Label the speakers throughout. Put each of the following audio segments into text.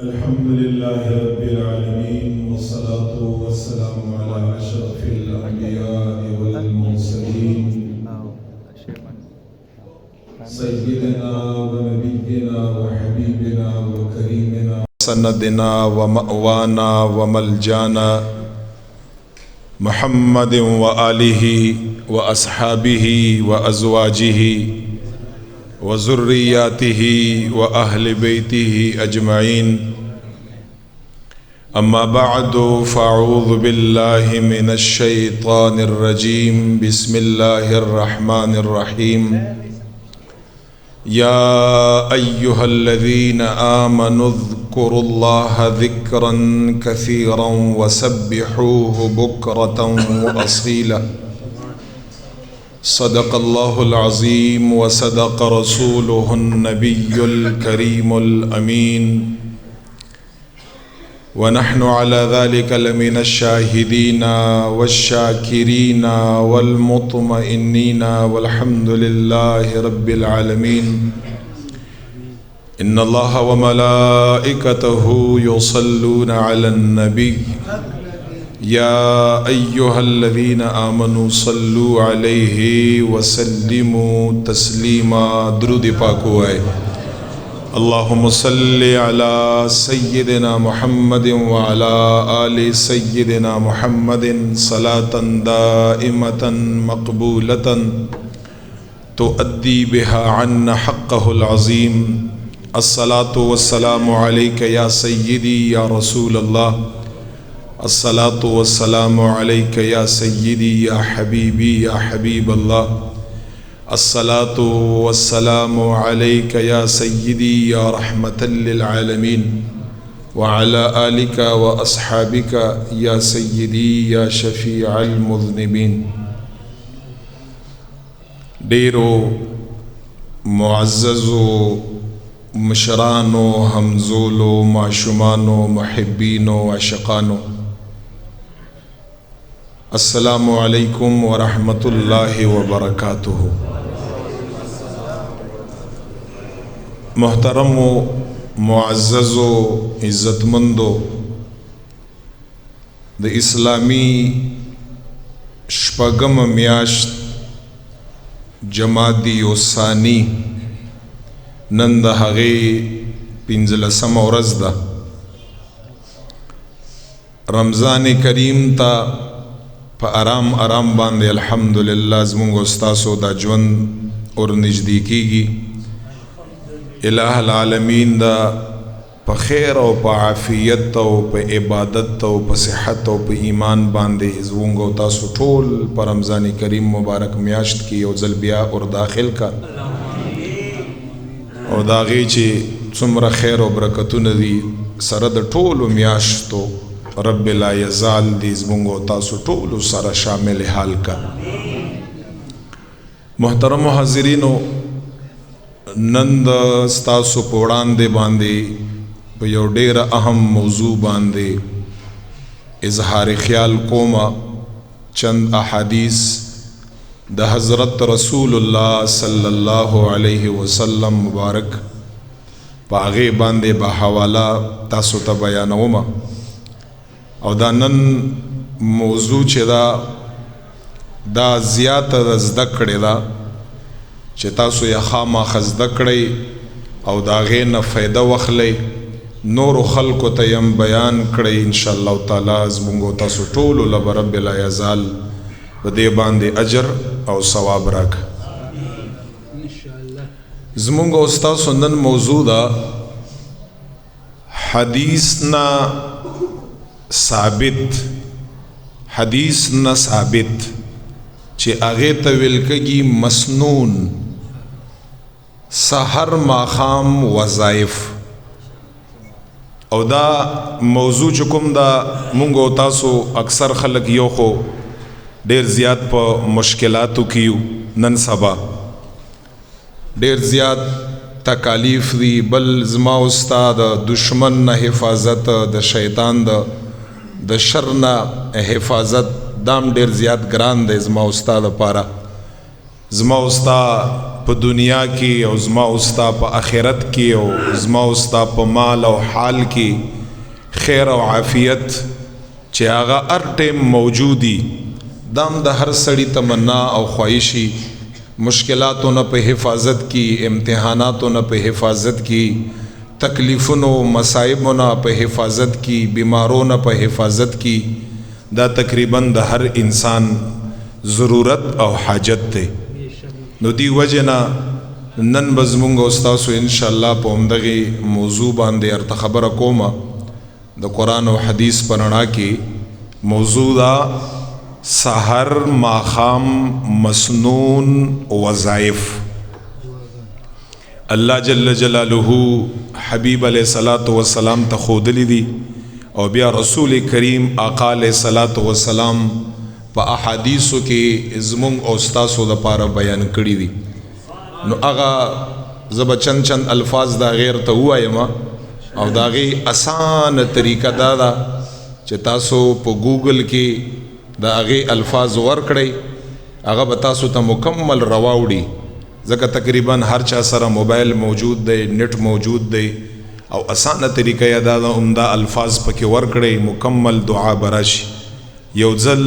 Speaker 1: الحمد لله رب العالمين والصلاة والسلام على أشرف الأنبياء والمرسلين سيدنا ونبينا وحبيبنا وكريمنا سندنا ومأوانا وملجانا محمد وآله وأصحابه وأزواجه وذرياته وأهل بيته أجمعين أما بعد فأعوذ بالله من الشيطان الرجيم بسم الله الرحمن الرحيم يا أيها الذين آمنوا اذكروا الله ذكرا كثيرا وسبحوه بكرة وأصيلا صدق الله العظيم وصدق رسوله النبي الكريم الأمين ونحن على ذلك لمن الشاهدين والشاكرين والمطمئنين والحمد لله رب العالمين إن الله وملائكته يصلون على النبي يا أيها الذين آمنوا صلوا عليه وسلموا تسليما درود پاک ہوئے اللهم صل على سيدنا محمد وعلى آل سيدنا محمد صلاة دائمة مقبولة تؤدي بها عنا حقه العظيم الصلاة والسلام عليك يا سيدي يا رسول الله الصلاة والسلام عليك يا سيدي يا حبيبي يا حبيب الله الصلاة والسلام عليك يا سيدي يا رحمة للعالمين وعلى آلك وأصحابك يا سيدي يا شفيع المذنبين ديرو معززو مشرانو همزولو معشمانو محبينو وعشقانو السلام علیکم ورحمۃ اللہ وبرکاتہ. محترم و معزز و عزت مندو د اسلامی شپږم میاشت جمادی الثانی نن د هغې 15 ورځ ده. رمضان کریم ته په آرام آرام باندې الحمدلله زمونږ استاسو دا ژوند اور نږدې کیږي. الہ العالمین دا په خیر او په عافیت او په عبادت او په صحت او په ایمان باندې زمونږ او تاسو ټول په رمضان کریم مبارک میاشت کې یو ځل بیا اور داخل کا او دا غي چې څومره خیر او برکتونه دي سره د ټولو میاشتو رب لا یزال دی زمونږ او تاسو ټول سره شامل حال کا. محترم حاضرینو نن د ستاسو په وړاندې باندې په یو ډیره اهم موضوع باندې اظهار خیال کومه. چند احادیث د حضرت رسول الله صلی الله علیه وسلم مبارک په هغې باندې به حواله تاسو ته بیانومه او دا نن موضوع چې دا زیاته د زده کړې ده چې تاسو یې خامخا زده کړئ او د هغې نه فایده واخلئ نورو خلکو ته یې بیان کړئ انشاءالله تعالی زمونږ او تاسو ټولو له به رب لا یزال په دې باندې اجر او ثواب راکړي. زمونږ او ستاسو نن موضوع ده حدیث نه ثابت چې هغې ته ویل کېږي مسنون سحر ماښام وظایف. او دا موضوع چې کوم دا مونږ او تاسو اکثر خلک یو خو ډیر زیات په مشکلاتو کې یو نن سبا ډیر زیات تکالیف دی بل زما استاد دشمن نه حفاظت د شیطان د شر نه حفاظت دام ډیر زیات ګران دی زما استاد لپاره. زما استاد په دنیا کې او زما او ستا په آخرت کې او زما او ستا په مال او حال کې خیر او عافیت چې هغه هر ټیم موجودي دام د هر سړي تمنا او خواهشي مشکلاتو نه په حفاظت کی امتحاناتو نه په حفاظت کی تکلیفونو مصائبو نه په حفاظت کی بیمارو نه په حفاظت کی دا تقریبا د هر انسان ضرورت او حاجت ته نو دی وجنا نن بزمونږ استاسو ان شاء الله په همدغه موضوع باندې ارته خبره کومه د قران او حدیث پرانا کې موضوع دا سحر ماخام مسنون وظائف الله جل جلاله حبیب علیہ الصلوۃ والسلام ته خودلی دي او بیا رسول کریم آقا علیہ الصلوۃ والسلام په احادیثو کې زمونږ او استاسو د پاره بیان کړی دي نو هغه زب چند الفاظ دا غیر ته وایم او دا غي آسان طریقه دا چې تاسو په ګوګل کې دا هغه الفاظ ورکړئ هغه به تاسو ته مکمل رواوړي ځکه تقریبا هر چا سره موبایل موجود دی نت موجود دی او اسانه طریقه یاد ده عمده الفاظ پکې ورکړئ مکمل دعا براشي یو ځل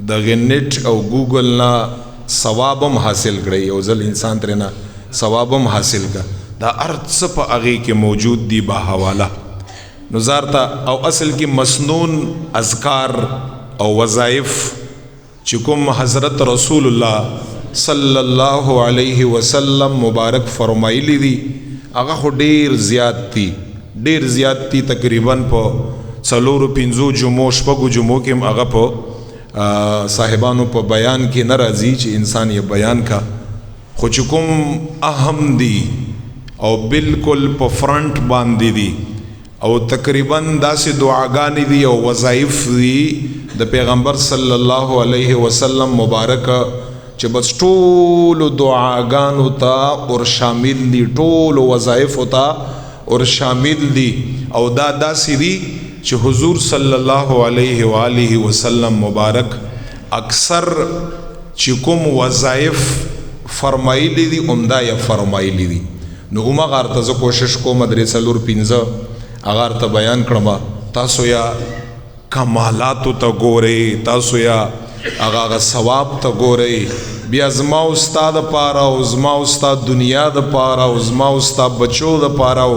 Speaker 1: د نت او ګوګل نه ثواب هم حاصل کړئ یو ځل انسان ترنه ثواب هم حاصل کړه دا ارڅ په هغه کې موجود دی با حواله نظارتا او اصل کې مسنون اذکار او وظائف چې کوم حضرت رسول الله صلی الله علیه وسلم مبارک فرمایلی دي هغه ډیر زیات دي تقریبا په 4-5 جمعو شپږو جمعو کې هغه په صاحبانو په بیان کې ناراضي چې انسان یې بیان کا خو چې کوم اهم دي او بالکل په فرنٹ باندې دي او تقریبا داسې دعاګانې دي او وظایف دي د پیغمبر صلی الله علیه وسلم مبارک چې بس ټول دعاګانو ته اور شامل دي ټول وظایف ته اور شامل دي او دا داسې دي چې حضور صلی الله علیه و آله وسلم مبارک اکثر چې کوم وظایف فرمایلی دي عمده یا فرمایلی دي نو ما غارته ز کوشش کوم درې څلور 15 اگر ته بیان کړم تاسو یا کمالات ته ګورئ تاسو یا هغه ثواب ته ګورئ بیا زما استاد پاره او زما استاد دنیا د پاره او زما استاد بچو د پاره او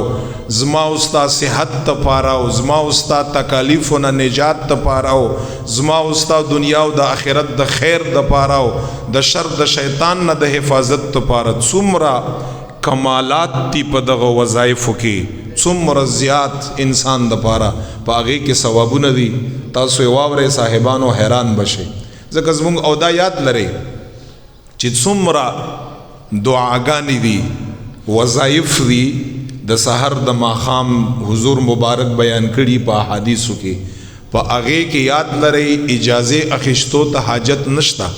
Speaker 1: زما استاد صحت ته پاره او زما استاد تکالیف او نجات ته پاره او زما استاد دنیا او د آخرت د خیر د پاره او د شر د شیطان نه د حفاظت ته پاره څومره کمالات تی په دغه وظایفو کې څومره زیات انسان د پاره پاغه کې ثوابونه دي تاسو واورې صاحبانو حیران بشي ځکه زموږ او دا یاد لري چې څومره دعاګانې دي وظایف دي د سحر د ماخام حضور مبارک بیان کړي په احادیثو کې په هغه کې یاد لري اجازه اخیستو ته حاجت نشتا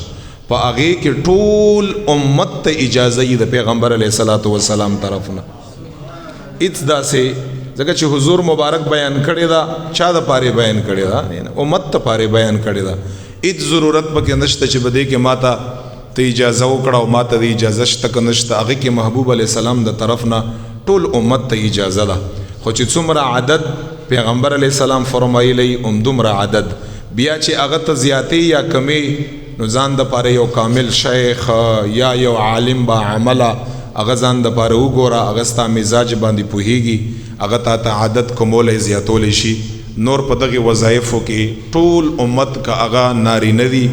Speaker 1: په هغه کې ټول امت ته اجازه د پیغمبر علیه الصلاۃ والسلام طرفنا اټس دا سه ځکه چې حضور مبارک بیان کړی دا چا د پاره بیان کړی دا امت ته پاره بیان کړی دا اټ ضرورت پکې نشته چې بده کې ماته ته اجازه وکړه او ماته د اجازه شته نشته هغه کې محبوب علی السلام د طرفنا ټول امت ته اجازه ده خو چې څومره عدد پیغمبر علی السلام فرمایلی دومره عدد بیا چې هغه ته زیاتی یا کمی نو ځان د پاره یو کامل شیخ یا یو عالم با عمله هغه ځان د پاره وګوره هغه ستا مزاج باندې پوهیږي هغه ته عادت کومول زیاتول شي نور په دغه وظایفو کې ټول امت کا هغه ناری ندي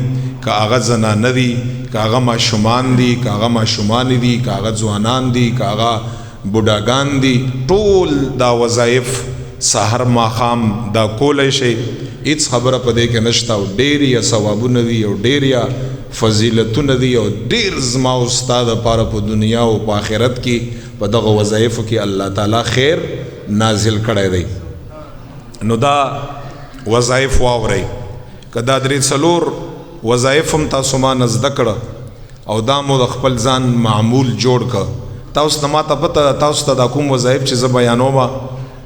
Speaker 1: کا هغه زنا ندي کا هغه ماشومان دي کا هغه ماشومان دي کا هغه ځوانان دي کا هغه بوډاګان دي ټول دا وظایف سحر ماخام دا کولای شي هیڅ خبره پدې کې نشته او ډېر یا ثوابونه دي او ډېر یا فضیلتونه دي او ډېر زما استاد لپاره په دنیا او په آخرت کې په دغه وظایفو کې الله تعالی خیر نازل کړی دی نو دا وظایف واورئ کدا درې څلور وظایف هم تاسو ما نزد کړه او دا مو د خپل ځان معمول جوړ کړه تاسو ته ماته پته تاسو ته د کوم وظایف چې زه بیانوم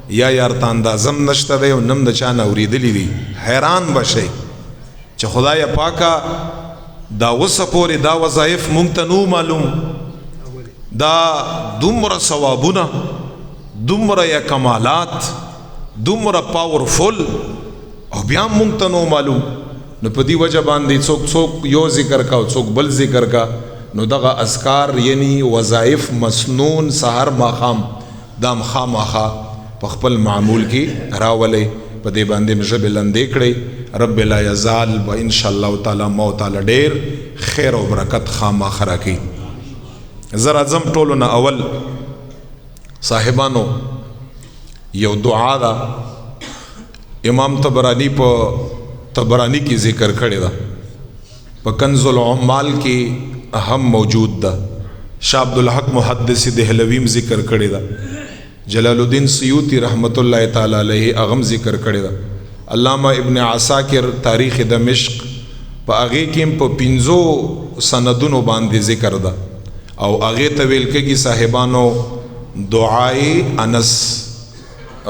Speaker 1: یا یارته اندازم نشته دی او نم د چا نه اورېدلی دي حیران بشئ چې خدای پاکه دا اوسه پورې دا وظایف مونږ ته نو معلوم دا دومره ثوابونه، دومره یا کمالات، دومره پاورفل، او بیا مونږ ته نو معلوم. نو په دې وجه باندې څوک یو ذکر کا او څوک بل ذکر کا. نو دغه اذکار یعنی وظایف مسنون سحر ماخام دام خامخا په خپل معمول کې راولئ. په دې باندې مې ژبې لندې کړئ. رب لا یزال و ان شاء الله تعالی مو تعالی ډیر خیر او برکت خامخا راکړي. زر اعظم ټولو نه اول صاحبانو یو دعا ده، امام طبرانی په طبرانی کی ذکر کړی ده، په کنز العمال کې اهم موجود ده. شاه عبدالحق محدث دهلویم ذکر کړی ده، جلال الدین سیوطی رحمت الله تعالی علیه اغم ذکر کړی ده، علامہ ابن عساکر تاریخ دمشق په هغه کې په 5 سندونو باندې ذکر ده. او هغه ته ویل کېږي صاحبانو دعای انس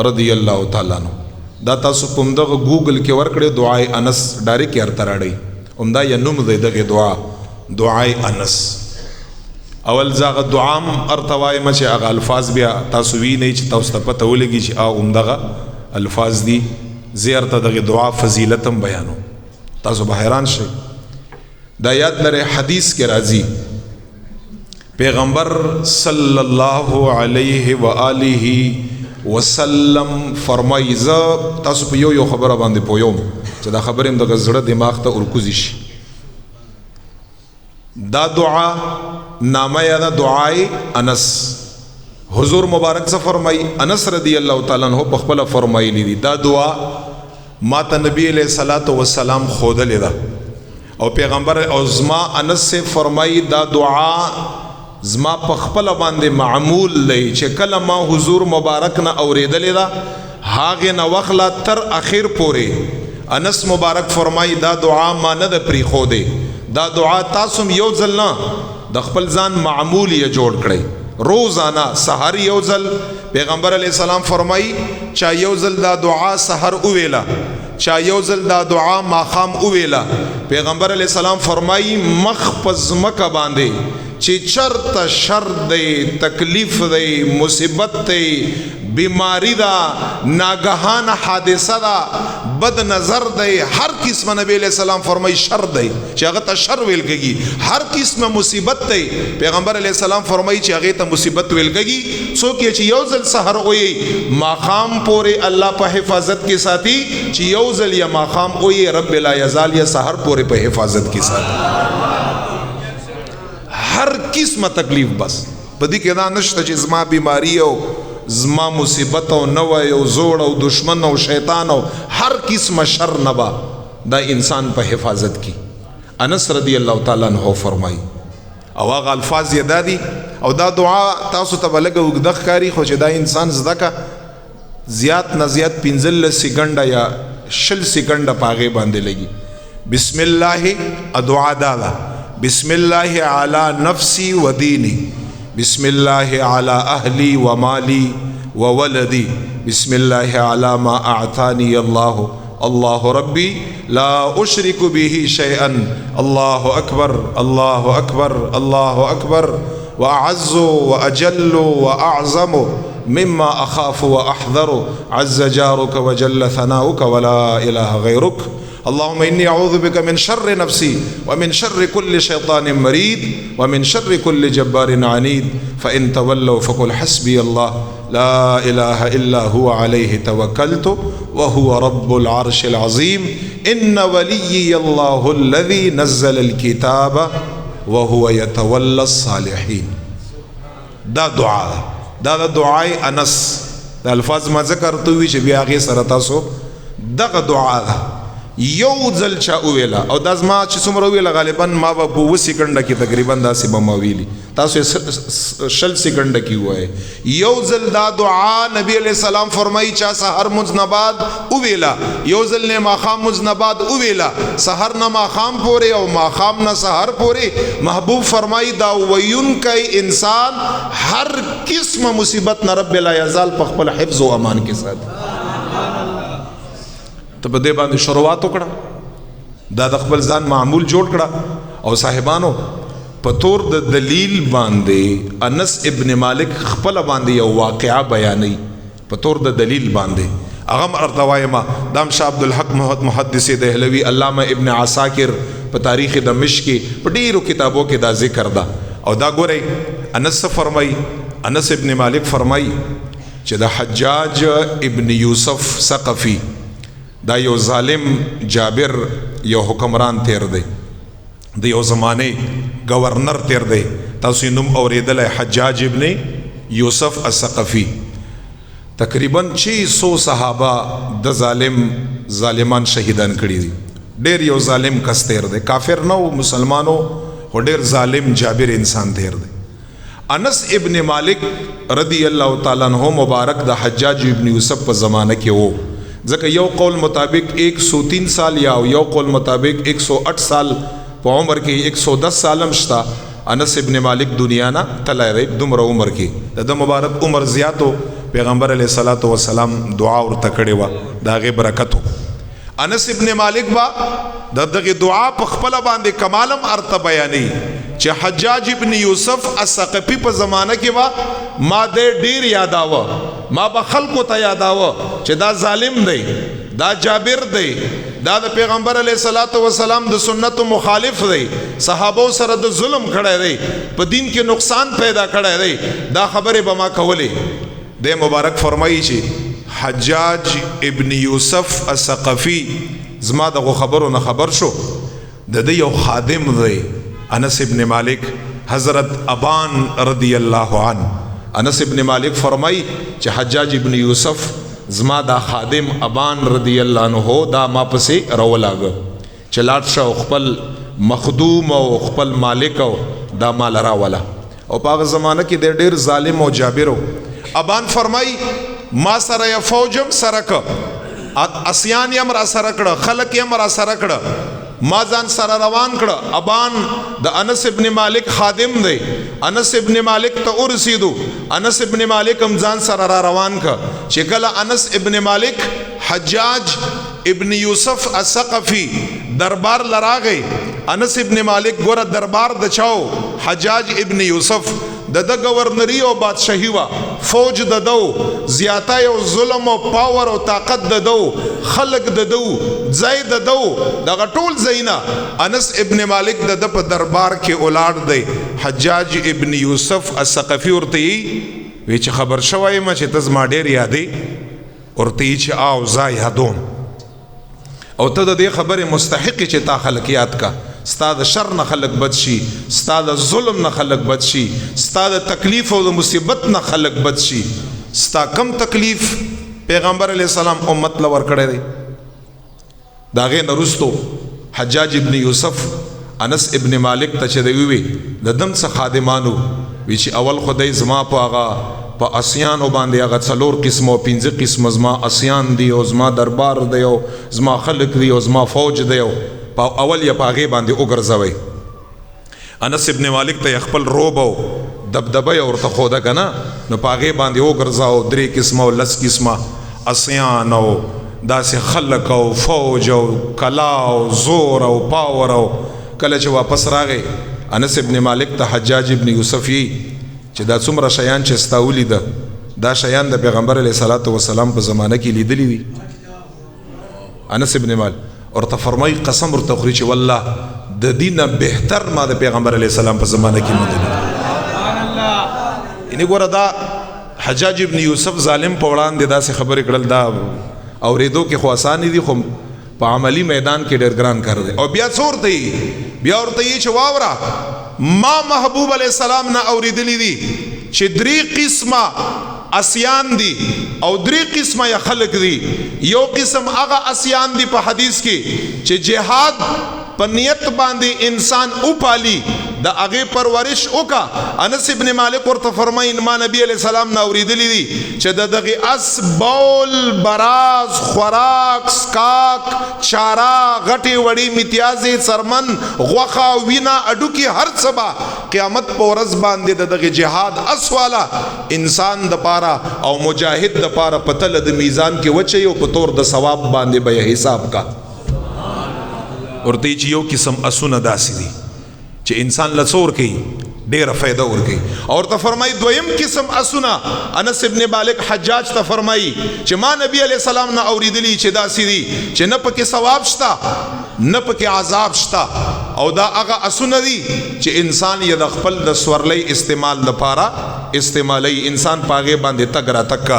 Speaker 1: رضی الله تعالی عنہ. دا تاسو په دغه ګوګل کې ورکړئ دعای انس ډایرکټ ارته راړئ، همدا یا نوم دی دغه دعا دعای انس. اول زاغه دعام ارتوای مچ هغه الفاظ بیا تاسو وی نه چې تاسو ته پته ولګي چې او همدغه الفاظ دي. زیارت دغه دعا فضیلتم بیانو، تاسو به حیران شئ. دا یاد لرئ حدیث کې راځي پیغمبر صلی الله علیه و آله وسلم فرمایي ز تاسو په یو خبره باندې پویوم چې دا خبره هم د زړه دماغ ته ورکوزي شي. دا دعا نامه یا دا دعای انس حضور مبارک سے فرمائی. انس رضی اللہ تعالیٰ عنہ په خپل فرمایلی دي دا دعا ما ته نبی علیہ الصلوۃ والسلام خود لیدا او پیغمبر او زما انس سے فرمائی دا دعا زما په خپل باندې معمول لئی چې کله ما حضور مبارک نه اوریدلې دا هاغه نه وخلا تر اخر پورې انس مبارک فرمائی دا دعا ما نه د پری خو دی. دا دعا تاسو یو ځل نه د خپل ځان معمول یې جوړ کړئ. روزانه سحر یو ځل پیغمبر علیہ السلام فرمائی چا یو ځل دا دعا سحر اویلا، چا یو ځل دا دعا ماخام اویلا. پیغمبر علیہ السلام فرمائی مخ پز مکه باندې چې چرته شر دی، تکلیف دی، مصیبت دی، بیماری دا، ناگہان حادثه دا، بد نظر دی، هر قسم نبی علیہ السلام فرمائی شر دی چې هغه ته شر ویل کېږي. هر قسم مصیبت دی پیغمبر علیہ السلام فرمائی چې هغه ته مصیبت ویل کېږي. څوک چې یو ځل سحر وي ماقام پورې الله په حفاظت کې ساتي، چې یو ځل یا ماقام وي رب لا یزال یا سحر پورې په حفاظت کې ساتي. هر قسمه تکلیف بس په دې کې دا نشته چې زما بیماری او زما مصیبت او نوې او زوړ او دشمن او شیطان او هر قسمه شر نبا دا انسان په حفاظت کی. انس رضی الله تعالی عنہ فرمای او هغه الفاظ یې دادي او دا دعا تاسو ته بلګه وګدخ کاری خو چې دا انسان زدکا زیات نه زیات 15 سکند یا 20 سکند پاغه باندې لګي. بسم الله ادعا دالا بسم الله على نفسي وديني، بسم الله على أهلي ومالي وولدي، بسم الله على ما أعطاني الله، الله ربي لا أشرك به شيئا، الله أكبر الله أكبر الله أكبر، وأعز وأجل وأعظم مما أخاف وأحذر، عز جارك وجل ثناؤك ولا إله غيرك. اللهم إني أعوذ بك من شر نفسي ومن شر كل شيطان مريد ومن شر كل جبار عنيد، فإن تولوا فقل حسبي الله لا إله إلا هو عليه توكلت وهو رب العرش العظيم، إن وليي الله الذي نزل الكتاب وهو يتولى الصالحين. دا دعا دا دعای انس دا الفاظ ما ذکر توی چې بیا غي سره تاسو دغه دعا یو ځل چا ویلا او دا زما چې څومره ویلا غالبا ما به په 2 سکند کې تقریبا داسې به ما ویلی، تاسو 6 سکند کې وای. یو ځل دا دعا نبی علیہ السلام فرمایي چا سحر مزنباد ویلا، یو ځل نه ماخام مزنباد ویلا، سحر نه ماخام پورې او ماخام نه سحر پورې محبوب فرمایي دا وین کوي انسان هر قسم مصیبت نه رب لا یزال په خپل حفظ او امان کې ساتي. ته په دې باندې شروعات وکړه، دا د خپل ځان معمول جوړ کړه. او صاحبانو پتور د دلیل باندې انس ابن مالک خپل باندې یو واقعا بیانوي پتور د دلیل باندې اغم ارتوایما دام شاه عبد الحق محدث دهلوی علامه ابن عساکر په تاریخ دمشق کې په ډیرو کتابو کې دا ذکر ده او دا ګورئ انس فرمای انس ابن مالک فرمای چې د حجاج ابن یوسف ثقفی دا یو ظالم جابر یو حکمران تیر دی د یو زمانه گورنر تیر دی تاسو نوم اوریدل حجاج ابن یوسف الثقفی تقریبا 600 صحابه د ظالمان شهیدان کړي دي ډیر یو ظالم کس تیر دی کافر نو مسلمانو خو ډیر ظالم جابر انسان تیر دی انس ابن مالک رضی الله تعالی عنہ مبارک د حجاج ابن یوسف په زمانه کې وو ځکه یو قول مطابق 103 سال یا یو قول مطابق 108 سال په عمر کې 110 سالم شتا انس ابن مالک دنیا نه تلای دی دومره عمر کې د مبارک عمر زیاتو پیغمبر علیه الصلاۃ والسلام دعا ورته کړې و دا غي برکتو انس ابن مالک با دغه دعا په خپل باندې کمالم ارته بیانې چې حجاج ابن یوسف الثقفی په زمانہ کې وا ما دې ډیر یاداوه ما به خلکو ته یاداوه چې دا ظالم دی دا جابر دی دا د پیغمبر علیه الصلاۃ والسلام د سنت مخالف دی صحابو سره د ظلم کړی دی په دین کې نقصان پیدا کړی دی دا خبره به ما کولې د مبارک فرمایي چې حجاج ابن یوسف الثقفی زما دغه خبرو نه خبر شو د یو خادم دی انس ابن مالک حضرت ابان رضی الله عنه انس ابن مالک فرمای چې حجاج ابن یوسف زما دا خادم ابان رضی الله عنه دا ما پسې راولاګ چې لاړ شو خپل مخدوم او خپل مالک او دا مال راولا او په هغه زمانہ کې د ډیر ظالم او جابرو ابان فرمای ما سره یا فوجم سره ک اسیان یم را سره کړه خلق یم را سره کړه ما ځان سره روان کړه ابان د انس ابن مالک خادم دی انس ابن مالک ته ورسیدو انس ابن مالک هم ځان سره را روان ک چې کله انس ابن مالک حجاج ابن یوسف الثقفی دربار لراغی انس ابن مالک ګوره دربار د چاو حجاج ابن یوسف د گورنری او بادشاہی وا فوج د دو زیاته او ظلم او پاور او طاقت د دو خلق د دو زید د دو دغه ټول زینا انس ابن مالک د په دربار کې اولاد دی حجاج ابن یوسف الثقفی ورته وی چې خبر شوی ما چې تزما ډیر یادې ورته چې او زا یادوم او ته د دې خبره مستحق چې تا خلقیات کا ستا د شر نه خلق بد شي ستا د ظلم نه خلق بد شي ستا د تکلیف او د مصیبت نه خلق بد شي ستا کم تکلیف پیغمبر علیہ السلام امت لور کړی دی دا غي نرستو حجاج ابن یوسف انس ابن مالک ته چې دی وی د دم څخه خادمانو وی چې اول خدای زما په هغه په اسیانو باندې هغه څلور قسمو 15 قسم زما اسیان دی او زما دربار دی او زما خلق دی او زما فوج دی او اول یا پاغه باندې وګرځوي انس ابن مالک ته خپل روب او دبدبه ورته خوده کنه نو پاغه باندې وګرځاو درې قسمه او لس قسمه اسیان او داسې خلق او فوج او کلا او زور او پاور او کله چې واپس راغی انس ابن مالک ته حجاج ابن یوسف چې دا څومره شیان چې استاولی ده دا شیان د پیغمبر علیه الصلاۃ والسلام په زمانه کې لیدلی وي انس ابن مالک ورته فرمای قسم ورته خوري چې والله د دینه بهتر ما د پیغمبر علیه السلام په زمانه کې مدد سبحان الله ان ګوره دا حجاج ابن یوسف ظالم په وړاندې داسې خبرې کړل دا اورېدو کې خو آسان دي خو په عملی میدان کې ډېر ګران کار دی او بیا څور دی بیا ورته چې واوره ما محبوب علیه السلام نه اورېدلی دي چې درې قسمه اسیان دی او درې قسمه یا خلق دی یو قسم هغه اسیان دی په حدیث کې چې جهاد په نیت باندې انسان او پالی دا هغه پرورش وکا انس ابن مالک ورته فرمایي ما نبی علیہ السلام نه اوریدلی دي چې دغه اس بول براز خوراک سکاک چارا غټي وړي امتیازي سرمن غوخه وینا اډو کې هر سبا قیامت په ورځ باندې دغه جهاد اسوالا انسان د پاره او مجاهد د پاره پتل د میزان کې وچي او په تور د ثواب باندې به حساب کا ورته چې یو قسم اسونه داسې دي چې انسان لڅور کوي ډیره فائدہ ورکي. اور ته فرمای دویم قسم اسونه انس ابن مالک حجاج ته فرمای چې ما نبی علیہ السلام نه اوریدلی چې دا سری چې نه پکې ثواب شتا نه پکې عذاب شتا او دا هغه اسونه دي چې انسان یې د خپل د سورلۍ استعمال لپاره استعمالي انسان پاغه باندې تک را تک.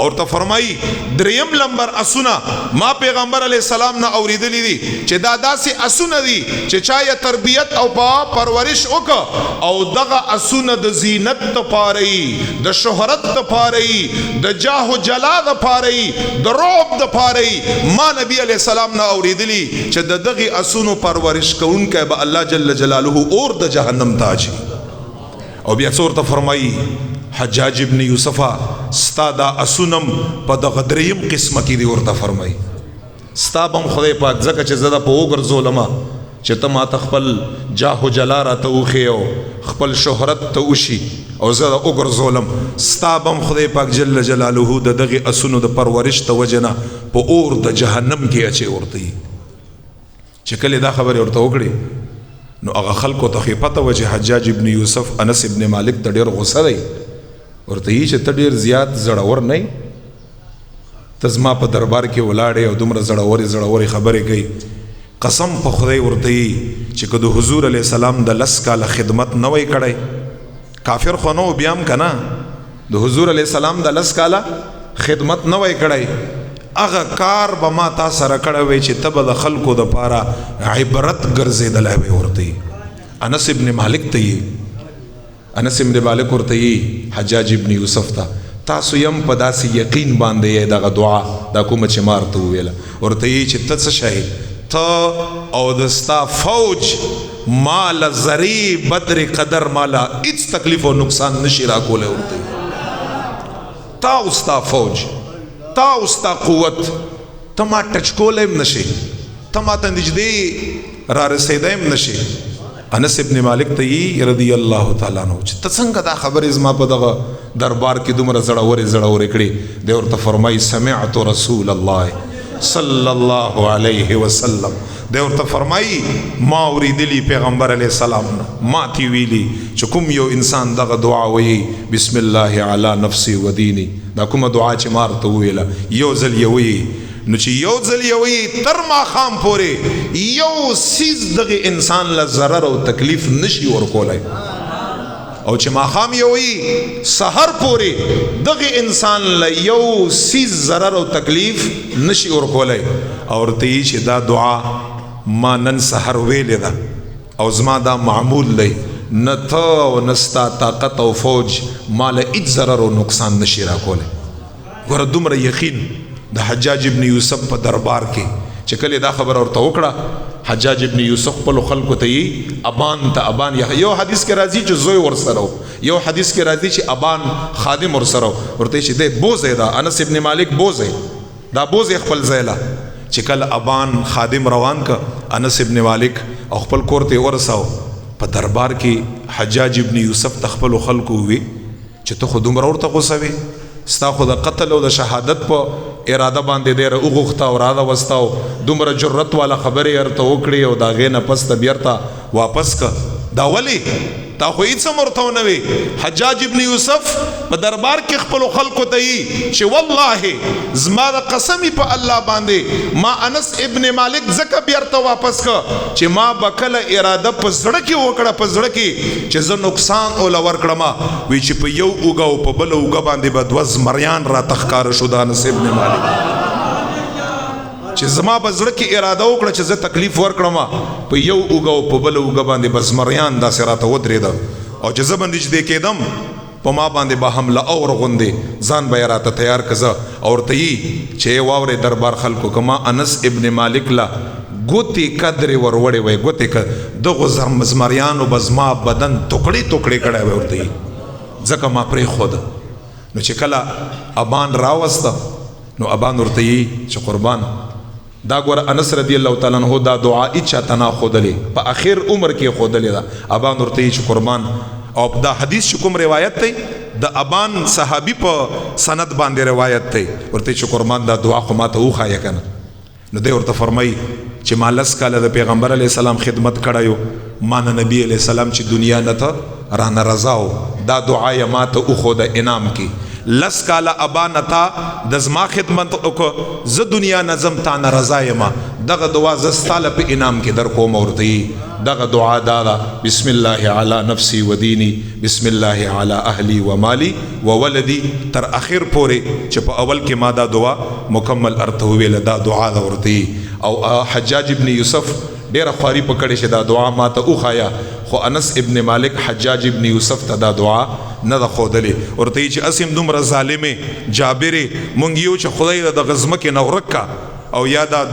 Speaker 1: اور ته فرمای دریم نمبر اسونه ما پیغمبر علیہ السلام نه اوریدلی دي چې دا داسې اسونه دي چې چا یې تربیت او پرورش وکړه او دغه اسونه د زینت ته پاره د شهرت ته پاره د جاه او جلا ته پاره د رعب ته پاره ما نبی علیہ السلام نه اوریدلی چې د دغه اسونو پرورش کوونکې به الله جل جلاله اور د جهنم تاجي. او بیا څور ته فرمایي حجاج ابن یوسف ستا دا اسونم په دغه دریم قسمه کې دی ورته فرمایي ستا بم خدای پاک ځکه چې زده په وګرځولما چې ته ما خپل جاه و جلا را ته وخی او خپل شهرت ته وشي او زه وګرځولم ستا بم خدای پاک جل جلاله د دغه اسونو د پرورش ته وجنه په اور د جهنم کې اچي ورته چې کله دا خبره ورته وکړي نو هغه خلکو ته پته و چې حجاج ابن یوسف انس ابن مالک ته ډیر غوسه دی ورته چې ته ډیر زیات زړور نه ته زما په دربار کې ولاړې او دومره زړورې خبرې کوي قسم په خدای ورته چې که د حضور علیہ السلام د 10 کاله خدمت نه وای کړی کافر خو نو بیا هم کنه د حضور علیہ السلام د 10 کاله خدمت نه وای کړی هغه کار به ما تا سره کړی وای چې ته به د خلکو د پاره عبرت ګرځېدلی وای ورته انس ابن مالک ته انس ابن مالک ورته حجاج ابن یوسف ته تاسو یم په داسې یقین باندې دغه دعا دا کومه چې مارته وویله ورته چې ته څه شی ته او دستا فوج مال زری بدر قدر مالا هیڅ تکلیف او نقصان نشي را کوله ورته تا استا فوج تا استا قوت ته ما ټچ کولم نشي ته ما ته نږدې را رسیدم نشي. انس ابن مالک ته رضی الله تعالی عنہ چې ته څنګه دا خبر زما په دغه دربار کې دومره زړورې کړي دی ورته فرمای سمعت رسول الله صلی الله علیه وسلم دی ورته فرمای ما اوریدلی پیغمبر علیہ السلام ما تی ویلی چې کوم یو انسان دغه دعا وی بسم الله علی نفسی و دینی دا کومه دعا چې مارته ویله یو ځل یوي نو چې یو ځل یوي تر ما خام پورې یو سیز دغه انسان له ضرر او تکلیف نشي ورکولای او چې ما خام یوي سحر پورې دغه انسان له یو سیز ضرر او تکلیف نشي ورکولای او ته چې دا دعا ما نن سحر ویلې ده او زما دا معمول دی نه ته او نستا طاقت او فوج مال هیڅ ضرر او نقصان نشي راکولای. ګوره دومره یقین د حجاج ابن یوسف په دربار کې چې کله دا خبر ورته وکړه حجاج ابن یوسف په خلکو ته ابان ته ابان یو حدیث کې راځي چې زوی ورسره یو حدیث کې راځي چې ابان خادم ورسره ورته چې د بوزه دا انس ابن مالک بوزه دا بوزه خپل زیلا چې کله ابان خادم روان ک انس ابن مالک او خپل کور ته ورساو په دربار کې حجاج ابن یوسف تخپل خلکو وی چې ته خودم ورته غوسوي ستا خو د قتل او د شهادت په اراده باندې ډېر وغوښته او راده وستاو دومره جرأت والا خبرې ورته وکړي او دا غې نه پس ته بیرته واپس ک دا ولی تا خو هیڅ مرته نه وي. حجاج ابن یوسف په دربار کې خپل خلکو ته چې والله زما د قسمی په الله باندې ما انس ابن مالک زکه بیرته واپس ک چې ما بکله اراده په زړه کې وکړه په زړه کې چې زه نقصان او لور کړم وی چې په یو اوګه او په بل اوګه باندې بدوز مریان را تخکار شو د انس ابن مالک چې زما په زړه کې اراده وکړه چې زه تکلیف ورکړم په یو اوګه او په بل اوګه باندې بس مریان داسې راته ودرېده او چې زه به نږدې کېدم په ما باندې به حمله اور غوندې ځان به یې راته تیار کړه او ورته چې واورې دربار خلکو که ما انس ابن مالک له ګوتې قدرې ور وړې وی ګوتې دغو زمریانو به زما بدن ټوکړې ټوکړې کړی وی ورته ځکه ما پرېښود. نو چې کله ابان راوسته نو ابان ورته چې قربان دا ګور انس رضی الله تعالی عنہ دا دعا اچا تنا خودلې په اخر عمر کې خودلې دا ابان ورته چې قربان او دا حدیث کوم روایت ته د ابان صحابي په سند باندې روایت ته ورته چې قربان دا دعا خو ماته وخایه کنه نو دی ورته فرمای چې ما 10 کاله د پیغمبر علی السلام خدمت کړایو مانا نبی علیہ السلام چې دنیا نه ته رانه رضاو دا دعا یې ما ته وښوده انعام کې لس کاله ابا نتا د زما خدمت وکړه زه دنیا نه ځم تا نه رضا یما دغه دعا زه ستا له په انعام کې در کوم ورته دغه دعا دا ده بسم الله علی نفسی و دینی بسم الله علی اهلی و مالی و ولدی تر اخر پورې چې په اول کې ما دا دعا مکمل ارته ویل دا دعا دا ورته او حجاج ابن یوسف ډیره خواري پکړې شه دا دعا ما ته وخایا خو انس ابن مالک حجاج ابن یوسف ته دا دعا نه ده ښودلې ورته چې اسیم دومره ظالمې جابرې مونږ یو چې خدای د غزمکې نه ورکه او یا دا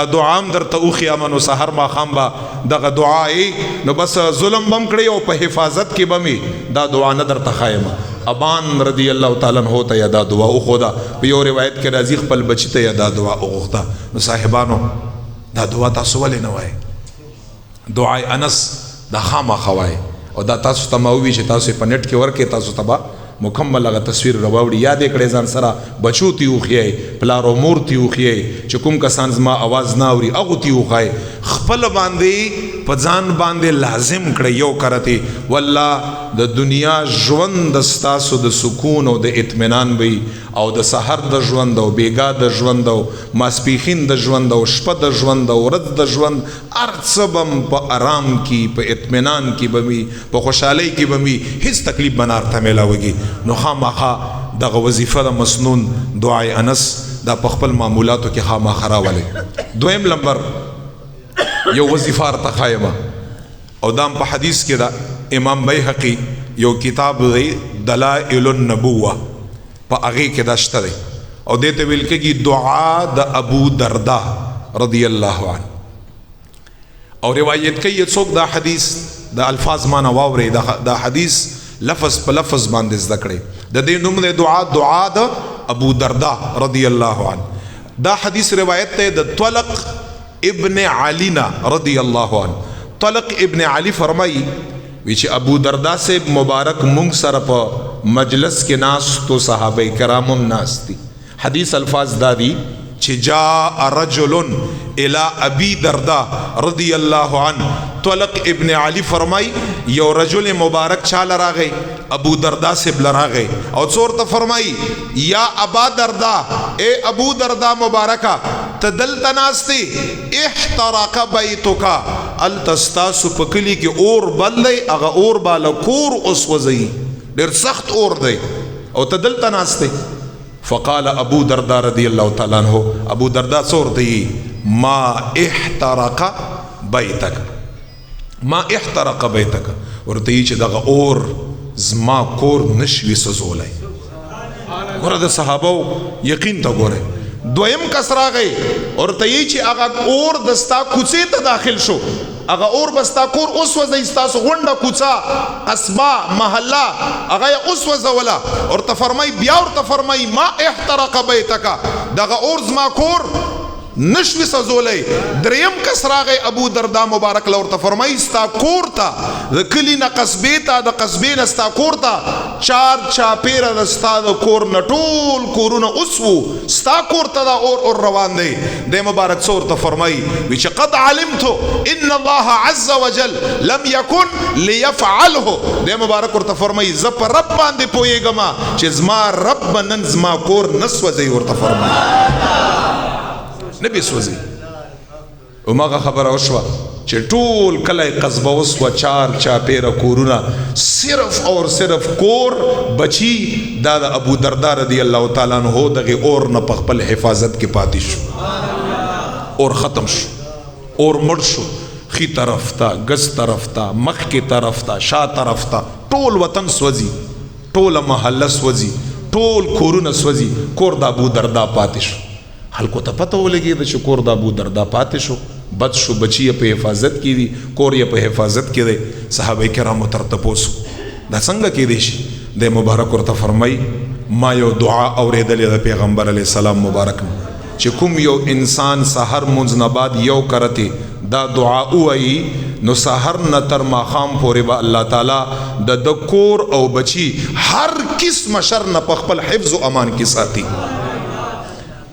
Speaker 1: دعا هم درته وخیا منو سحر ما خام با دغه دعا نو بس ظلم بم کړی او په حفاظت کې بمی دا دعا نه درته خایم ابان رضی الله تعالی عنہ ته یا دا دعا وخدا په یو روایت کې راځي خپل بچی ته یا دا دعا وغوښته نو صاحبانو دا دعا تاسو ولې نه وای دعای انس دا خامخا وای او دا تاسو ته ما وی چې تاسو په نت کې ورکې تاسو ته مکمل هغه تصویر رواوړي یادې کړې ځان سره بچو تی وخیای پلار او مور تی وخیای چې کوم کسان زما आवाज نه اوري هغه تی وخای خپل باندې په ځان باندې لازم کړی یو کرته والله د دنیا ژوند ستاسو د سکون او د اطمینان وي او د سحر د ژوند او بیګا د ژوند او ماسپیخین د ژوند او شپه د ژوند او ورځ د ژوند ارڅبم په آرام کې په اطمینان کې بمی په خوشحالۍ کې بمی هیڅ تکلیف بنارته ملاوږي نو خامخا دغه وظیفه د مسنون دعای انس دا په خپل معمولاتو کې خامخا راولي دویم نمبر یو وظیفه ارته خایمه او دام په حدیث کې دا امام بیهقی یو کتاب دی دلائل النبوه په هغه کې دا شته دی او دته ویل کېږي دعا د ابو دردا رضی الله عنه او روایت کوي څوک دا حدیث د الفاظ معنا واوري دا حدیث لفظ په لفظ باندې زده کړي د دې نوم د دعا د ابو دردا رضی الله عنه دا حدیث روایت ته د طلق ابن علینا رضی الله عنه طلق ابن علی فرمائی وی چې ابو دردا سے مبارک مونږ سره په مجلس کې ناس تو صحابه کرامم ناس دي حدیث الفاظ دادی چې جاء رجل الى ابي دردا رضی الله عنه طلق ابن علی فرمائی یو رجل مبارک چال راغی ابو دردا سے بل راغی او څور ته فرمائی یا ابا دردا اے ابو دردا مبارکا تدل تناستی احترق بیتک التستاس پکلی کې اور بلې هغه اور بالا کور اوس وزي ډیر سخت اور دی او تدل تناستی فقال ابو دردا رضی الله تعالی عنہ ابو دردا څور دی ما احترق بیتک ما احترق بیتک ورته چې دغه اور زما کور نشوي سوزولای ګوره د صحابه یقین ته ګوره دویم کس راغی ورته چې هغه اور دستا کوڅې ته داخل شو هغه اور بستا کور اوس وځي تاسو غونډه کوڅه قصبه محله هغه اوس وځولا ورته فرمای بیا ورته فرمای ما احترق بیتک دغه اور زما کور نشوي سوزولای دریم کس راغی ابو دردا مبارک لور ته فرمای ستا کور ته د کلی نه قصبې ته د قصبې نه ستا کور ته چار چاپیره د ستا د کور نه ټول کورونه اوسو ستا کور ته دا اور روان دی د مبارک څور ته فرمای وی چې قد علمت ان الله عز وجل لم يكن ليفعله د مبارک ورته فرمای ز په رب باندې پویګما چې زما رب نن زما کور نسوځي ورته فرمای نبی سوزی وماغه خبر اوشوا چې ټول کله قصبه وسو چار چاپیره کورونه صرف اور صرف کور بچی دا ابو دردا رضی الله تعالی عنہ دغه اور نه په خپل حفاظت کې پاتې شو اور ختم شو اور مړ شو خي طرف تا غز طرف تا مخ کې طرف تا شا طرف تا ټول وطن سوزي ټول محله سوزي ټول کورونه سوزي کور د ابو دردا پاتې شو خلکو ته پته ولګي د شکر د ابو دردا پاتې شو بد شو بچی په حفاظت کې دي کور یې په حفاظت کې دی صحابه کرامو تر تپوس دا څنګه کې دي شي د مبارک ورته فرمای ما یو دعا اورېدلې د پیغمبر علی السلام مبارک چې کوم یو انسان سحر منځ نه بعد یو کرته دا دعا وایي نو سحر نه تر ماخام پورې به الله تعالی د کور او بچی هر قسم شر نه په خپل حفظ او امان کې ساتي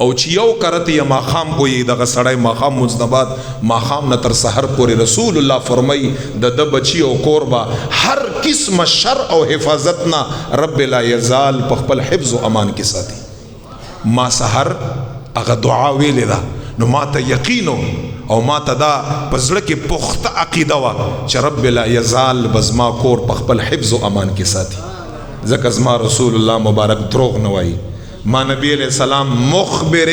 Speaker 1: او چې یو کرت یا ماخام وي دغه سړی ماخام مزنبات ماخام نه تر سحر پورې رسول الله فرمای د بچی او کوربا هر قسم شر او حفاظت نه رب لا یزال په خپل حفظ او امان کې ساتي. ما سحر هغه دعا ویلې ده نو ما ته یقینو او ما ته دا پزړه کې پخته عقیده وا چې رب لا یزال بزما کور په خپل حفظ او امان کې ساتي. ځکه زما رسول الله مبارک دروغ نه وایي. ما نبی علیہ السلام مخبر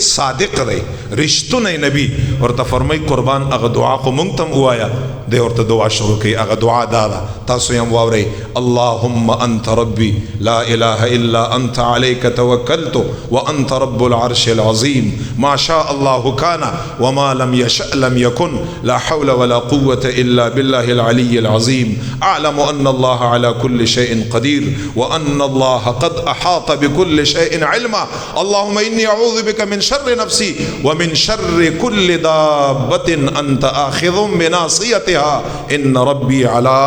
Speaker 1: صادق دی رښتونی نبی ورته فرمای قربان هغه دعا خو مونږ ته وایا دی ورته دعا شروع کړي. هغه دعا دا ده تاسو یې واورئ اللهم انت ربي لا اله الا انت عليك توكلت وانت رب العرش العظيم ما شاء الله كان وما لم يشأ لم يكن لا حول ولا قوة الا بالله العلي العظيم اعلم ان الله على كل شيء قدير وان الله قد احاط بكل شيء علما اللهم إني أعوذ بك من شر نفسي ومن شر كل دابة أنت آخذ بناصيتها إن ربي على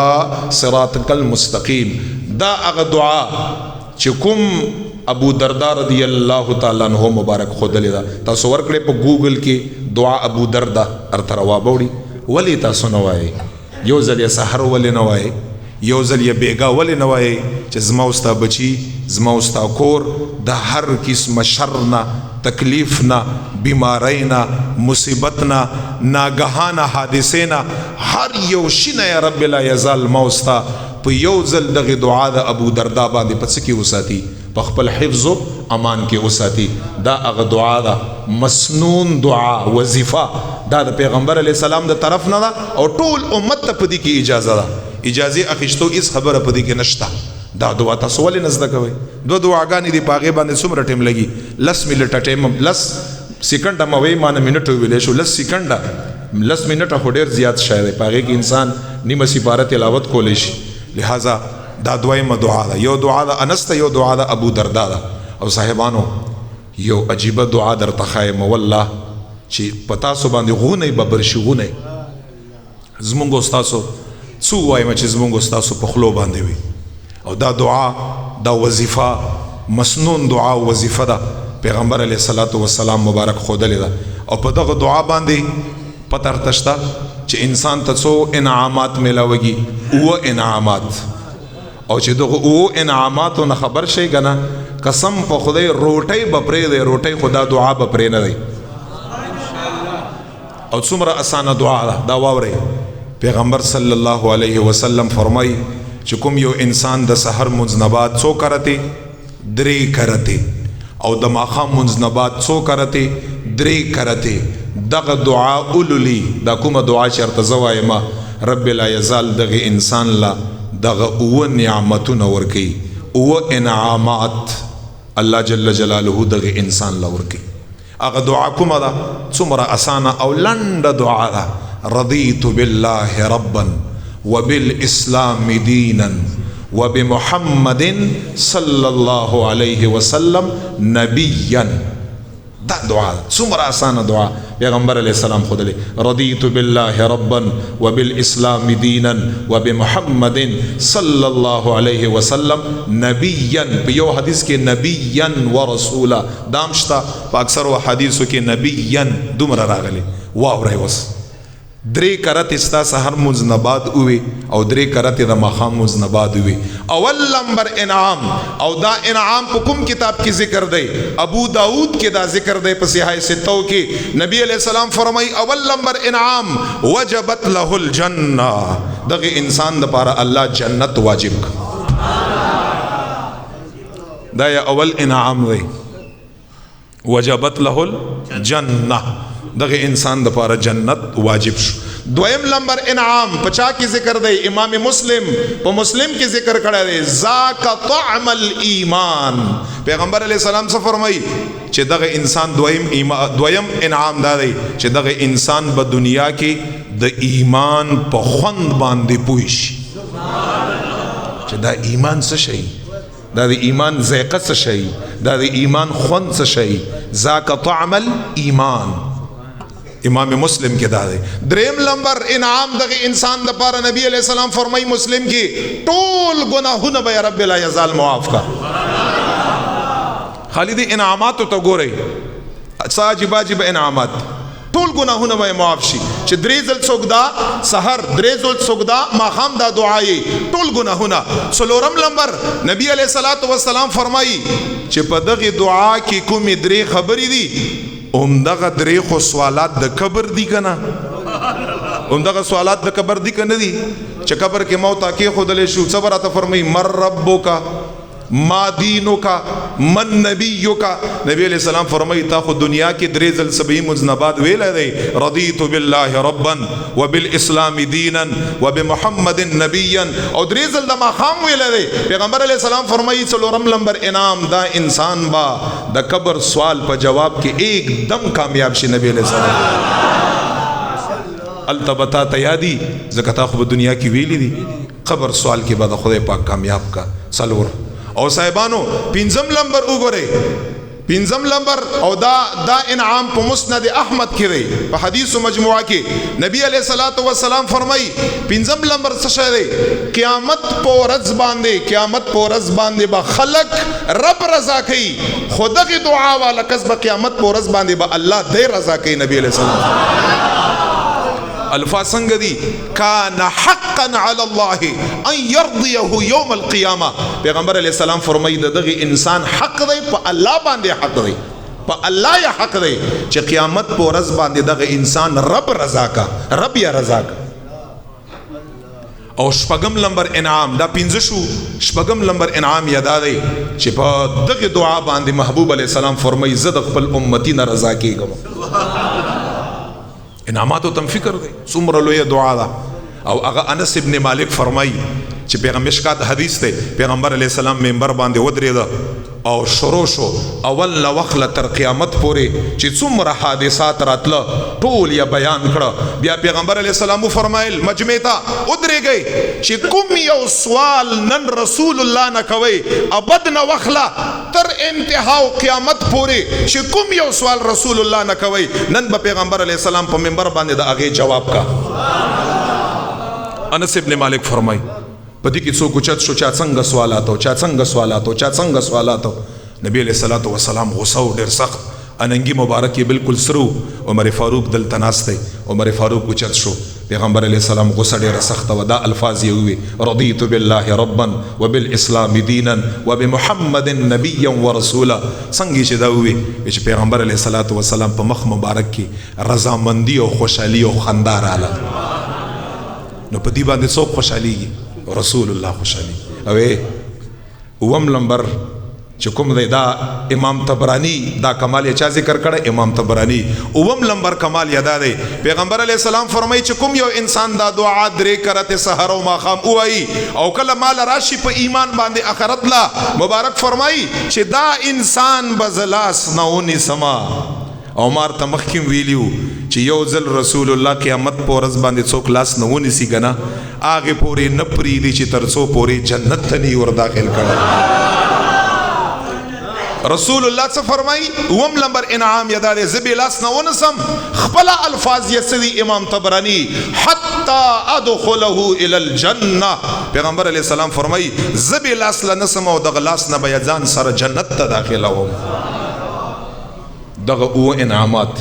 Speaker 1: صراطك المستقيم. دا اغا دعا چکم ابو دردار رضی اللہ تعالیٰ عنہ مبارک خود لیدا تاسو ورکڑے پا گوگل کی دعا ابو دردہ ارتروا بوڑی ولی تاسو نوائے یو ذریعہ سحر ولی نوائے یو ځل یې بیګا ولې نه وایي چې زما ستا بچي زما ستا کور د هر قسمه شر نه تکلیف نه بیماری نه مصیبت نه ناګهانه حادثې نه هر یو شي نه یا رب لا یزال ما ستا په یو ځل دغه دعا د ابو دردا باندې په څه کې وساتي په خپل حفظ او امان کې وساتي. دا هغه دعا ده مسنون دعا وظیفه دا د پیغمبر علی السلام د طرف نه ده او ټول امت ته په دې کې اجازه ده. اجازه اخیستو اس خبره پدې کې نشتا. دا دعا تاسو ولې نزد کوي؟ دو دعاګانې دی پاغه باندې څومره ټیم لګي 10 منټه ټیم 10 سکند ما وې مان منټ ویلې شو 10 سکند 10 منټه هډر زیات شاید پاغه کې انسان نیمه سپاره تلاوت کولې شي. لہذا دا دویمه دعا ده. یو دعا ده انس ته یو دعا ده ابو دردا ده. او صاحبانو یو عجیب دعا در تخایم والله چې پتا سو باندې غونه ببر شي غونه زمونږ استادو څو وایم چې زمونږ استادو په خلو باندې وي. او دا دعا دا وظیفه مسنون دعا وظیفه ده پیغمبر علیه الصلاۃ والسلام مبارک خود لیدا. او په دغه دعا باندې پتر تشتا چې انسان ته څو انعامات ملاويږي او انعامات او چې دغه او انعاماتو نه خبر شي کنه قسم په خدای روټي بپرې دی روټي خدا دعا بپرې نه دی. او څومره اسانه دعا ده دا واوري. پیغمبر صلی الله علیه وسلم فرمای چې کوم یو انسان د سحر منځنبات څو کرته 3 کرته او د ماخام منځنبات څو کرته 3 کرته دغه دعا اوللی دا کومه دعا چرته زوایم رب لا یزال دغه انسان لا دغه او نعمتونه ورکی او انعامات الله جل جلاله دغه انسان لا ورکی. هغه دعا کومه ده څومره اسانه او لنډه دعا ده. رضيت بالله ربا وبالإسلام دينا وبمحمد صلى الله عليه وسلم نبيا. دا دعا څومره اسانه دعا پیغمبر علیہ السلام خود له رضيت بالله ربا وبالإسلام دينا وبمحمد صلى الله عليه وسلم نبيا. په یو حدیث کې نبيا ورسولا دامشتا په اکثر حدیثو کې نبيا دومره راغلي. واورئ وس 3 کرت استا سحر مزنباد ہوئی او 3 کرت دا مخام مزنباد ہوئی. اول نمبر انعام او دا انعام پا کم کتاب کی ذکر دے ابو داود کی دا ذکر دے پس یہاں ستو کی نبی علیہ السلام فرمائی اول نمبر انعام وجبت له الجنہ دغی انسان دا پارا اللہ جنت واجب دا یا اول انعام دے وجبت له الجنہ دغه انسان د پاره جنت واجب شو. دویم نمبر انعام پچا کی ذکر دی امام مسلم په مسلم کی ذکر کړی دی ذاک طعم الایمان. پیغمبر علیہ السلام سے فرمائی چې دغه انسان دویم انعام دا دی چې دغه انسان په دنیا کې د ایمان په خوند باندې پوه شي چې دا ایمان څه شي دا د ایمان ذائقه څه شي دا د ایمان خوند څه شي. ذاک طعم الایمان امام مسلم کے دادے. دریم نمبر انعام دغه انسان د پاره نبی علیہ السلام فرمائی مسلم کی ټول گناہونه به رب لا یزال معاف کا. خالد انعامات تو ګورئ عجیب عجیب انعامات ټول ګناهونه به معاف شي چې درې ځل څوک دا سحر درې ځل څوک دا ماښام دا دعایي ټول ګناهونه. څلورم نمبر نبی علیه الصلاۃ والسلام فرمایي چې په دغه دعا کې کومې درې خبرې دي همدغه درې خو سوالات د قبر دي که نه همدغه سوالات د قبر دي که نه دي چې قبر کې موت کې خودلې شو څه به راته فرمایي من ربک ما دینک من نبیک. نبی علیہ السلام فرمائی تا خود دنیا کی درې ځل سبعی مذنبات ویل دی رضیت بالله ربا وبالاسلام دینا وبمحمد نبیا او درې ځل د ماښام ویل دی. پیغمبر علیہ السلام فرمائی څلورم نمبر انعام دا انسان با د قبر سوال په جواب کې ایک دم کامیاب شي. نبی علیہ السلام التبتا تیادی زکتا خو دنیا کی ویلی دی قبر سوال کې بعد خدای پاک کامیاب کا. سلور او صاحبانو پنځم نمبر وګورئ پنځم نمبر او دا انعام په مسند احمد کې دی په حدیث مجموعه کې نبی علیہ الصلوۃ والسلام فرمایي پنځم نمبر څه شی دی قیامت په ورځ باندې به خلق رب رضا کوي خدغه دعا والا کس به قیامت په ورځ باندې به الله دې رضا کوي. نبی علیہ السلام الفاظ څنګه دي کان حقا علی الله ان يرضيه يوم القيامه. پیغمبر علیہ السلام فرمایي دغه انسان حق دی په الله باندې حق دی په الله یا حق دی چې قیامت په ورځ باندې دغه انسان رب رضا کا رب یا رضا کا. او شپږم نمبر انعام دا پنځه شو شپږم نمبر انعام یادا دی چې په دغه دعا باندې محبوب علیہ السلام فرمایي زه د خپل امتی نه رضا کیږم. انعاماتو تم فکر دی څومره لویه دعا ده. او هغه انس ابن مالک فرمایي چې پیغمبر مشکات حدیث دی پیغمبر علیہ السلام منبر باندې ودرېده او شروع شو اول لوخله تر قیامت پورې چې څومره حادثات راتله ټول یې بیان کړه. بیا پیغمبر علیہ السلام فرمایل مجمع ته ودرېږئ چې کوم یو سوال نن رسول الله نه کوئ ابد نه وخله تر انتها او قیامت پورې چې کوم یو سوال رسول الله نه کوئ نن به پیغمبر علیہ السلام په منبر باندې د هغې جواب کا. انس ابن مالک فرمای پدې کې څوک اوچت شو چا څنګه سوالات او نبی علیہ الصلوۃ والسلام غصه ډیر سخت اننګي مبارک بالکل سرو عمر فاروق دل تناسته عمر فاروق اوچت شو پیغمبر علیہ السلام غصه ډیر سخت و دا الفاظ یې وی رضیت بالله ربا وبالاسلام دینا وبمحمد نبیا ورسولا. څنګه چې دا وی چې پیغمبر علیہ الصلوۃ والسلام په مخ مبارک کې رضامندی او خوشحالی او خندا رااله نو په دې باندې څوک خوشحاليږي رسول الله خوشحالي. او اوم نمبر چې کوم دی دا امام طبرانی دا کمال یې چا ذکر کړه امام طبرانی. اوم نمبر کمال یې دا دی پیغمبر علیہ السلام فرمایي چې کوم یو انسان دا دعا درې کرته سحر او ماښام وایي او کله مال راشي په ایمان باندې اخرت لا مبارک فرمایي چې دا انسان بزلاس نهونی سما او مار ته مخکیم ویلیو چې یو ځل رسول الله قیامت په ورځ باندې څوک لاس نه ونیسي که نه هغې پورې نه پرېږدي چې تر څو پورې جنت ته نه ور داخل کړی. رسول الله څه فرمایي اوم نمبر انعام یې دا دی زه بې لاس نه ونیسم خپله الفاظ یې څه دي امام طبراني حتی ادخله الی الجنه. پیغمبر علیہ السلام فرمایي زه بې لاس له نسم او دغه لاس نه به یې ځان سره جنت ته داخلوم. دغه اوه انعامات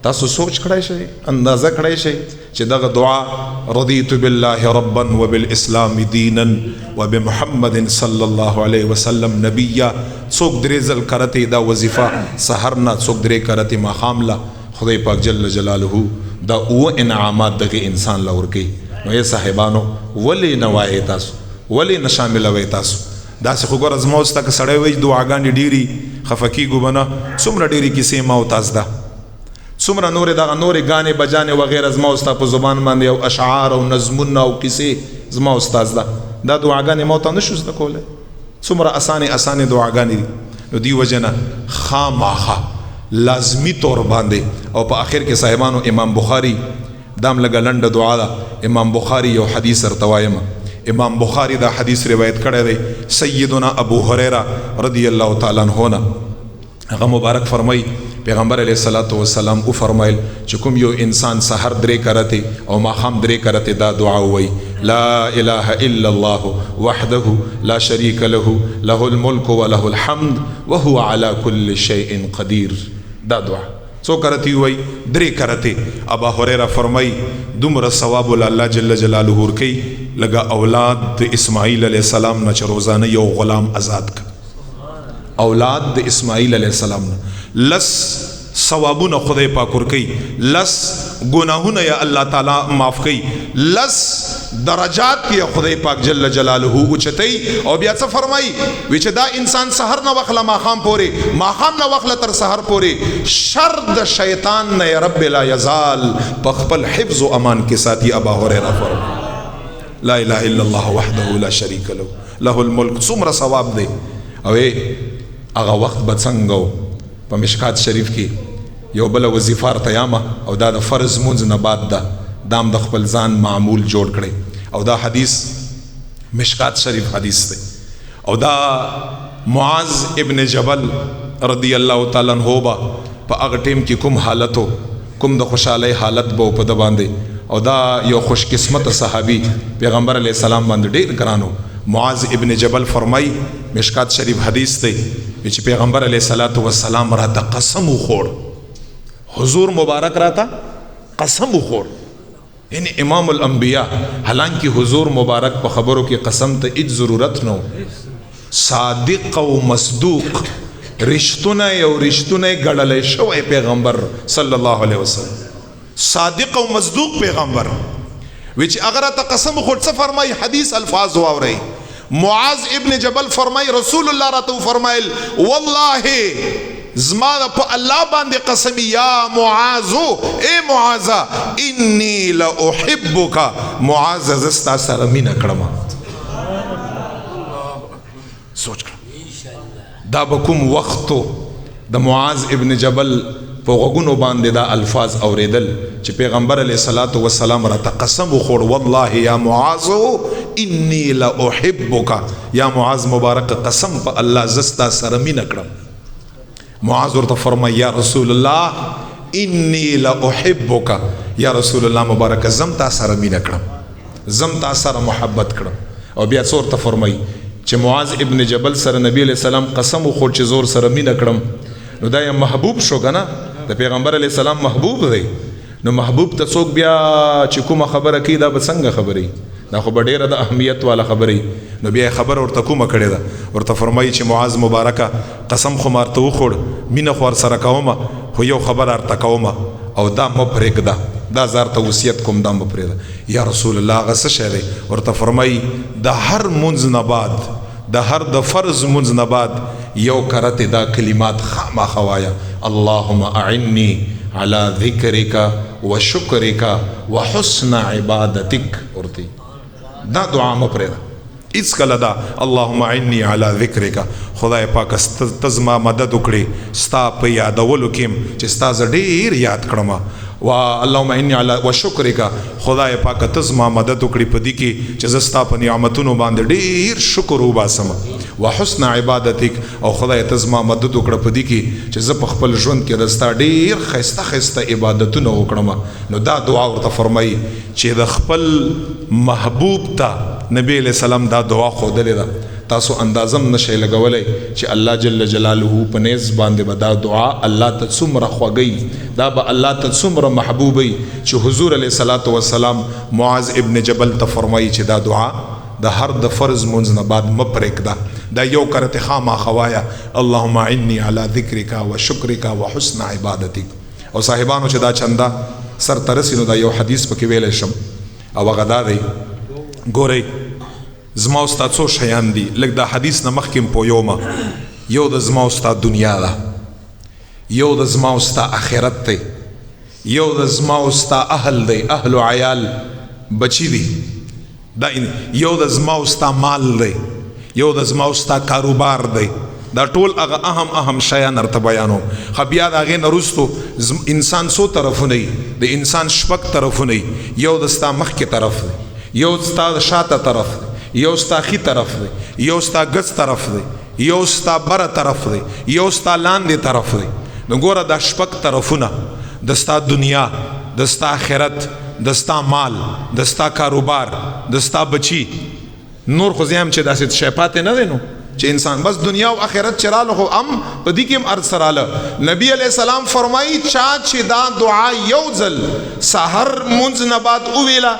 Speaker 1: تاسو سوچ کړای شئ اندازه کړای شئ چې دغه دعا رضیت بالله ربا وبالاسلام دینا وبمحمد صلی الله علیه وسلم نبیا څوک درې ځل کرتې دا وظیفه سحر نه څوک درې کرتې ماښام له خدای پاک جل جلاله دا اوه انعامات دغه انسان له ورکوي. نو یې صاحبانو ولې نه وایئ تاسو ولې نه شاملوئ تاسو داسې خو ګوره زما اوس ته که سړی وایي دعاګانې ډېري خفه کېږو به نه څومره ډېرې کیسې ما او تاسو ده څومره نورې دغه نورې ګانې بجانې وغیره زما او ستا په زبان باندې او اشعار او نظمونه او کیسې زما او ستاسو ده دا دعاګانې ما ته نشو زده کولی څومره اسانې دعاګانې دي. نو دې وجه نه خامخا لازمي طور باندې او په آخر کې صاحبانو امام بخاري دام لږه لنډه دعا ده امام بخاري یو حدیث درته وایم امام بخاری دا حدیث روایت کړی دی سیدنا ابو هریره رضی الله تعالی عنہ نه هغه مبارک فرمای پیغمبر علیہ الصلوۃ والسلام او فرمایل چې کوم یو انسان سحر درې کرته او ماښام درې کرته دا دعا وای لا اله الا الله وحده لا شريك له له الملك وله الحمد وهو على كل شيء قدير. دا دعا څو کرتی وای 3 کرتی ابا هريره فرمای دومره ثواب الله جل جلاله ورکی لگا اولاد د اسماعیل علیہ السلام نه روزانه یو غلام آزاد ک اولاد د اسماعیل علیہ السلام نه لس ثوابونه خدای پاک ورکی لس گناهونه یا الله تعالی معاف کئ لس درجات یا خدای پاک جل جلاله اوچتای او بیا څه فرمای وی چې دا انسان سحر نه وخله ماخام پورې ماخام نه وخله تر سحر پورې شر د شیطان نه رب لا یزال په خپل حفظ او امان کې ساتي ابا هريره فرمای لا اله الا الله وحده لا شريك له له الملك څومره ثواب دی او هغه وخت بڅنګو په مشکات شریف کې یو بل وظیفه تیامه او دا د فرض مونږ نه بعد ده دام د خپل ځان معمول جوړ کړي او دا حدیث مشکات شریف حدیث دی او دا معاذ ابن جبل رضی الله تعالی عنہ با په هغه ټیم کې کوم حالتو کوم د خوشاله حالت بو په د باندې او دا یو خوش قسمت صحابي پیغمبر علیه السلام باندې ډیر ګرانو معاذ ابن جبل فرمای مشکات شریف حدیث دی چې پیغمبر علیہ الصلوۃ والسلام راته قسم وخور حضور مبارک راته قسم وخور یعنی امام الانبیاء حالانکہ حضور مبارک په خبرو کې قسم ته هیڅ ضرورت نو صادق او مصدوق رشتونه یو رشتونه غړلې شوی پیغمبر صلی الله علیه وسلم صادق او مصدوق پیغمبر وچ اگر ته قسم خود څه فرمای حدیث الفاظ واوري معاذ ابن جبل فرمای رسول الله راتو فرمایل والله زما په الله باندې قسم یا معاذ اے معاذ انی لا احبک معاذ زستا سره مینا کړم سوچ کړه دا بکوم وختو د معاذ ابن جبل په غوګونو باندې دا الفاظ اوریدل چې پیغمبر علیه الصلاۃ والسلام را قسم وخور والله یا معاذ انی لا احبک یا معاذ مبارک قسم په الله زستا سره مینه کړم معاذ ورته فرمای یا رسول الله انی لا احبک یا رسول الله مبارک زم تا سره مینه کړم زم تا سره محبت کړم او بیا څور ته فرمای چې معاذ ابن جبل سره نبی علیہ السلام قسم وخور چې زور سره مینه کړم نو دا یې محبوب شو کنه د پیغمبر علیہ السلام محبوب دی نو محبوب ته څوک بیا چې کومه خبره کوي دا به څنګه خبري دا خو ډیره د اهمیت والا خبري نو بیا خبر ورته کومه کړي دا ورته فرمایي چې معاذ مبارکه قسم خو مارته وخور مینه خو سره کومه خو یو خبر ارته کومه او دا مپرېږده دا زار ته وصیت کوم دا مپرېږده یا رسول الله غس شه ورته فرمایي د هر منځ نه بعد د هر د فرض منځ نه بعد یو کرته دا کلمات خامخوایا اللهم اعني على ذكرك وشكرك وحسن عبادتك ورتي دا دعا مپرېږده اس کله دا اللهم اعني على ذكرك خدای پاک تزما مدد وکړي ستا په یادولو کې چې ستا ز ډیر یاد کړم وا اللهم اعني على وشكرك خدای پاک تزما مدد وکړي په دې کې چې زستا په نعمتونو باندې ډیر شکر وباسم وحسن عبادتك او خدای تزما مدد وکړه په دې کې چې ز په خپل ژوند کې رستا ډیر خسته خسته عبادتونه وکړم نو دا دعا ورته فرمایي چې د خپل محبوب ته نبی علیہ السلام دا دعا خودلې ده تاسو اندازم نشئ لګولای چې الله جل جلاله په نس باندې به دا دعا الله ته څومره خوږی دا به الله ته څومره محبوبي چې حضور علیه الصلاۃ والسلام معاذ ابن جبل ته فرمایي چې دا دعا د هر د فرض منځ نه بعد مپرېږده دا یو کرته خامہ خوایا اللهم اعني على ذكرك وشكرك وحسن عبادتك او صاحبانو چې دا چندا سر ترسینو دا یو حدیث پکې ویل شم او غدا دی ګورئ زما استاد څو شیان دي لکه دا حدیث نه مخکې پویومه یو د زما استاد دنیا ده یو د زما استاد آخرت دی یو د زما استاد اهل دی اهل و عیال بچی دی دا یو د زما استاد مال دی یو د زما استاد کاروبار دی دا ټول هغه اهم شیان ارته بیانو خو بیا د هغې نه وروستو انسان څو طرفونه د انسان شپږ طرفونه یو د ستا مخکې طرف دی یو ستا د شاته طرف دی یو ستا خی طرف دی یو ستا گز طرف دی یو ستا بره طرف دی یو ستا لاندې طرف دی نو ګوره دا شپږ طرفونه د ستا دنیا د ستا آخرت د ستا مال د ستا کاروبار د ستا بچی نور خو زیم چې داسې شی پاتې نه دی نو چې انسان بس دنیا او آخرت چراله خو ام په دې کې هم ارث رااله. نبی علیہ السلام فرمایي چا چې دا دعا یو ځل سحر منځ نه بعد وویلا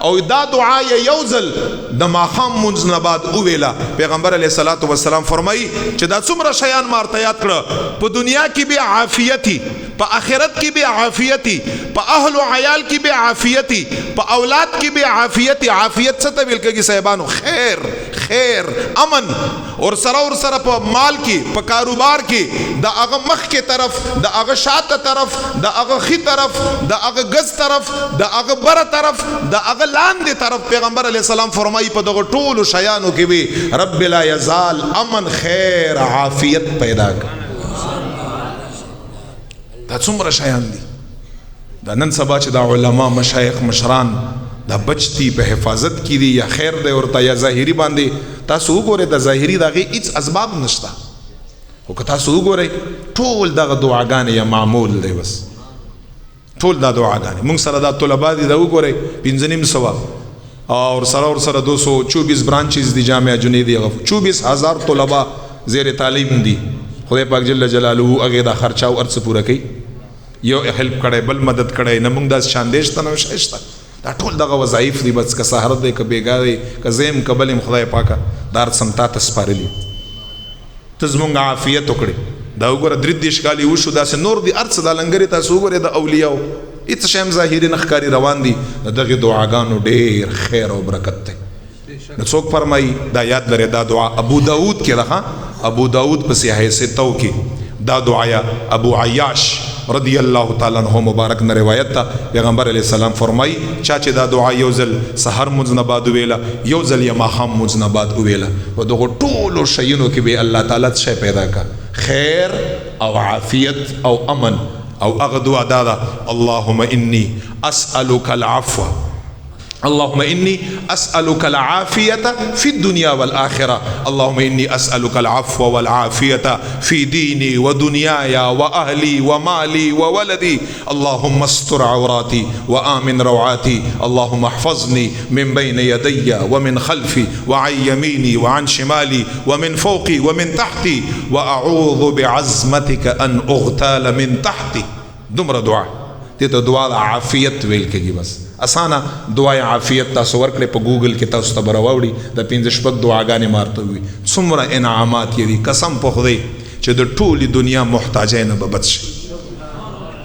Speaker 1: او دا دعا یو ځل د ماښام منځ نه بعد وویلا، پیغمبر علیه الصلاۃ والسلام فرمایي چې دا څومره شیان مارته یاد کړه، په دنیا کې به عافیتی، په آخرت کې به عافیتی، په اهل او عیال کې به عافیتی، په اولاد کې به عافیتی. عافیت څه ته ویل کېږي صاحبانو؟ خیر امن، اور سره په مال کې، په کاروبار کې، د هغه مخ کې طرف، د هغه شاته طرف، د هغه خي طرف، د هغه غز طرف، د هغه بره طرف، د هغه لاندې طرف. پیغمبر علیه السلام فرمایي په دغه ټولو شیانو کې وي رب لا یزال امن، خیر، عافیت پیدا کړي. دا څومره شیان دي. دا نن سبا چې د علما مشایخ مشران دا بچتی په حفاظت کې دي یا خیر دی ورته یا ظاهري باندې تاسو وګورئ د ظاهري دغه هیڅ اسباب نشته، خو که تاسو وګورئ ټول دغه دعاګانې یا معمول دی، بس ټول دا دعاګانې. موږ سره دا طلبا دي دا وګورئ 5,500 اور سره 224 برانچز دي جامعه جنیدی، 24,000 طلبا زیر تعلیم دي. خدای پاک جل جلاله هغه دا خرچه او ارڅ پوره کوي، یو هیلپ کړي بل مدد کړي، نه موږ دا شاندېش ته نه شایسته. دا ټول دغه وظایف دي، بس که سحر دی که بیګا دی که زیم که بل یم خدای پاکه دار سمتا ته سپارلي. ته زمونږ عافیت وکړې. دا وګوره 33 کالې وشو، داسې نور دي ارڅ دا لنګرې تاسو وګورئ د اولیاو هېڅ شی هم ظاهري نه ښکاري روان دي. د دغې دعاګانو ډېر خیر او برکت دی. نو څوک فرمایي دا یاد لرئ دا دعا ابو داود کې ده، ابو داود په صحیح ستو کې دا دعا ابو عیاش رضی الله تعالی عنہ مبارک نه روایت تا. پیغمبر علیہ السلام فرمای چا چې دا دعا یو ځل سحر منځ نه بعد ویلا، یو ځل یا ماښام منځ نه بعد ویلا، په دغه ټولو شیونو کې به الله تعالی شی پیدا کا، خیر او عافیت او امن. او هغه دعا دا ده اللهم انی اسألک العفو، اللهم إني أسألك العافية في الدنيا والآخرة، اللهم إني أسألك العفو والعافية في ديني ودنياي وأهلي ومالي وولدي، اللهم استر عوراتي وآمن روعاتي، اللهم احفظني من بين يدي ومن خلفي وعن يميني وعن شمالي ومن فوقي ومن تحتي، وأعوذ بعظمتك أن أغتال من تحتي. دمر دعا ته دعا د عافیت ویل کېږي. بس اسانه دعای عافیت تاسو ورکړئ په ګوګل کې، تاسو ته به راوړي د 5 دعاګانې مارته وي. څومره انعامات یې دي، قسم په خدای چې د ټولې دنیا محتاجۍ نه به بچ شي.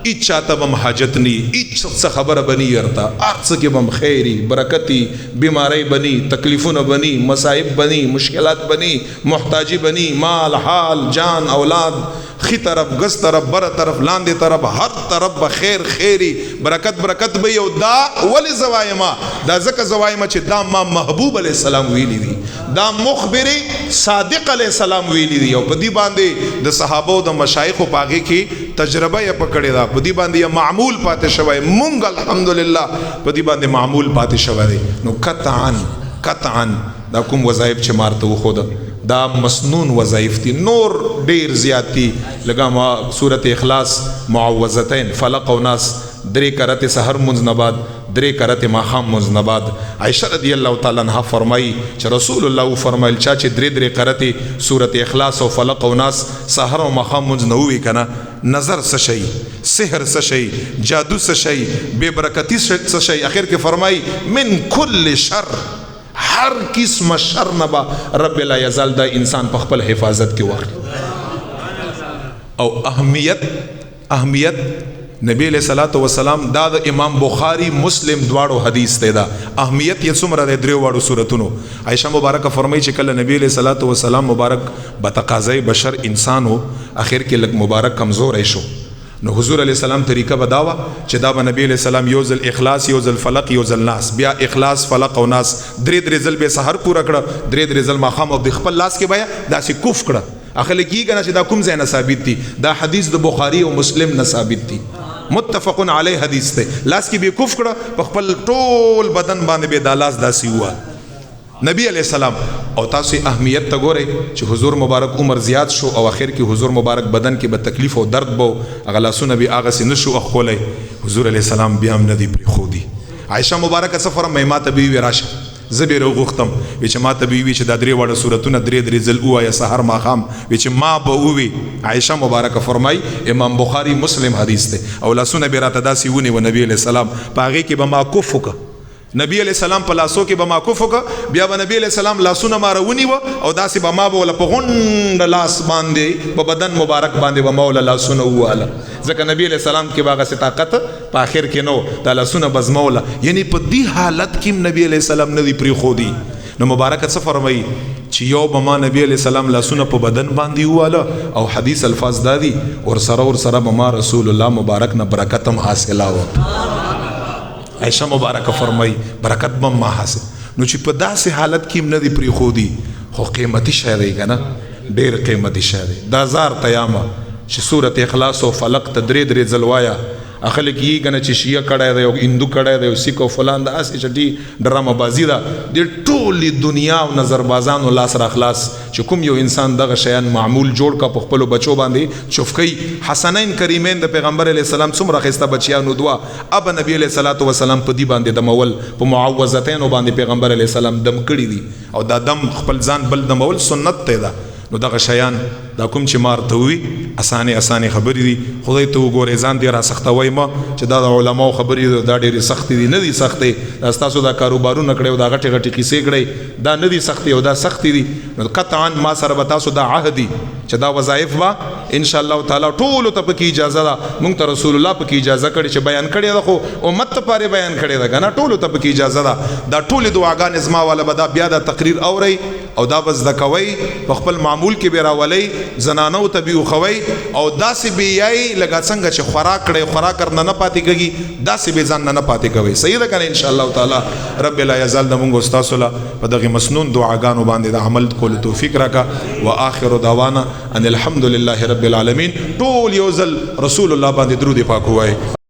Speaker 1: هیڅ چاته به هم حاجت نی، هیڅ څه خبره به نی ورته، هر څه کې به هم خیري برکتي، بیماری بنی، تکلیفونه بنی، مصائب بنی، مشکلات بنی، محتاجی بنی، مال حال جان اولاد، خی طرف گس طرف بر طرف لاندې طرف هر طرف به خیری برکت به یو. دا ولی زوایما دا ځکه زوایما چې دا ما محبوب علیہ السلام ویلی دي، دا مخبر صادق علیہ السلام ویلی دي، او په دې باندې د صحابه او د مشایخ په هغه کې تجربه یې پکړې ده، په دې باندې معمول پاتې شوی. مونږ الحمدلله په دې باندې معمول پاتې شوی دی. نو قطعا دا کوم وظایف چې مارته وخوده دا مسنون وظایف دي، نور ډیر زیاتی لگا ما سورت اخلاص معوذتین فلق و ناس 3 کرت سحر منځ نه بعد 3 کرت ماښام منځ نه بعد. عائشہ رضی الله تعالی عنها فرمایي چې رسول الله فرمایل چا چې 3 کرت سورت اخلاص او فلق و ناس سحر او ماښام منځ نه وی کنه، نظر څه شي، سحر څه شي، جادو څه شي، بے برکتی څه شي، اخر کې فرمایي من کل شر، هر قسم شر نه با رب لا یزال دا انسان په خپل حفاظت کې واخلي. او اهمیت نبی علیہ الصلوۃ والسلام دا د امام بخاری مسلم دواړو حدیث ته دا اهمیت یې څومره د دریو واړو سورتونو. عائشہ مبارکه فرمایي چې کله نبی علیہ الصلوۃ والسلام مبارک بتقاضای بشر انسان ہو، اخر کې لږ مبارک کمزور شو، نو حضور علیہ السلام طریقہ بداوا چې دا به نبی علیہ السلام یو ځل اخلاص، یو ځل فلق، یو ځل ناس، بیا اخلاص فلق او ناس 3 ځل به سحر پورا کړه، 3 ځل ماښام او د خپل لاس کې بیا داسې کوف کړه. اخل کېږي نه چې دا کوم ځای نه ثابت دي، دا حدیث د بخاری او مسلم نه ثابت دي، متفق علی حدیث ته. لاس کې به کوف کړه، په خپل ټول بدن باندې به د لاس داسې هوا نبی علیہ السلام. او تاسو اهمیت ته ګورئ چې حضور مبارک عمر زیات شو او اخر کې حضور مبارک بدن کې به تکلیف او درد بو، هغه لاسونه به هغه سي نشو اخولای، حضور علیہ السلام بیا هم ندی پرې خودي. عائشہ مبارکه سفر مېما ته بي راشه زه به راوغوښتم وی چې ما ته به وي چې دا 3 واړه سورتونه 3 ځل ووایه سحر ماښام وی چې ما به ووي. عایشه مبارکه فرمای امام بخاری مسلم حدیث دی او لاسونه به راته داسې ونیوه نبی علیه السلام په هغې کې به ما کف وکړه نبی علیہ السلام په لاسو کې به ما کف وکړه بیا به نبی علیہ السلام لاسونه ما راونیوه او داسې به ما به وله په غونډه لاس باندې په بدن مبارک باندې به ما وله لاسونه ووهله ځکه نبی علیہ السلام کې به هغسې طاقت په آخر کې نه و دا لاسونه به زما وله یعنی په دې حالت کې هم نبی علیہ السلام نه دی پرېښودي نو مبارکه څه فرمایي چې یو به ما نبی علیہ السلام لاسونه په بدن باندې وواله او حدیث الفاظ دا دي ورسره به ما رسول الله مبارک نه برکت هم حاصله وه. عائشہ مبارکه فرمای برکت بم ما حاصل نو چې په داسې حالت کې نه دی پرېښودي خو قیمتي شی دی که نه ډېر قیمتي شی دی دا زار تیامه چې صورت اخلاص او فلق ته 3 ځل وایه خلک یې کنه چې شیعه کړی دی او هندو کړی دی او سیک او فلان دا هسې چټي ډرامه بازي ده د ټولې دنیا او نظربازانو لاس را خلاص چې کوم یو انسان دغه شیان معمول جوړ کا په خپلو بچو باندې چفکۍ حسنین کریمین د پیغمبر علیه السلام څومره ښایسته بچیانو دوه اب نبی علیه الصلاة والسلام په دې باندې دمول په معوذتینو باندې پیغمبر علیه السلام دم کړي دي او دا دم خپل ځان بل دمول سنت ته ده نو دغه شیان دا کوم چې مار ته وي اسانې خبرې دي خدای ته وګورئ ځان دې را سختوئ مه چې دا د علماو خبرې دي دا ډېرې سختې دي نه دي سختې دا ستاسو دا کاروبارونه کړی او دا غټې کیسې کړی دا نه دي سختې او دا سختې دي نو قطعا ما سره به تاسو دا عهد دي چې دا وظایف به انشاءالله تعالی ټولو ته پکې اجازه ده مونږ ته رسول الله پکې اجازه کړې چې بیان کړې ده خو امت ته پارې بیان کړې ده که نه ټولو ته پکې اجازه ده دا ټولې دعاګانې زما والا به دا بیا دا تقریر اورئ او دا به زده کوئ په خپل معمول کې به راولئ زنانو ته به وښوئ او داسې به یایئ لکه څنګه چې خوراک کړئ خوراک نه پاتې کېږي داسې به ځان نه پاتې کوئ صحیح ده که نه انشاءالله تعالی رب لا یزال د مونږ ستاسو له په دغې مسنون دعاګانو باندې د عمل کولو توفیق راکړه وآخر دعوانا ان الحمد لله رب العالمین ټول یو ځل رسول الله باندې درود پاک ووایئ.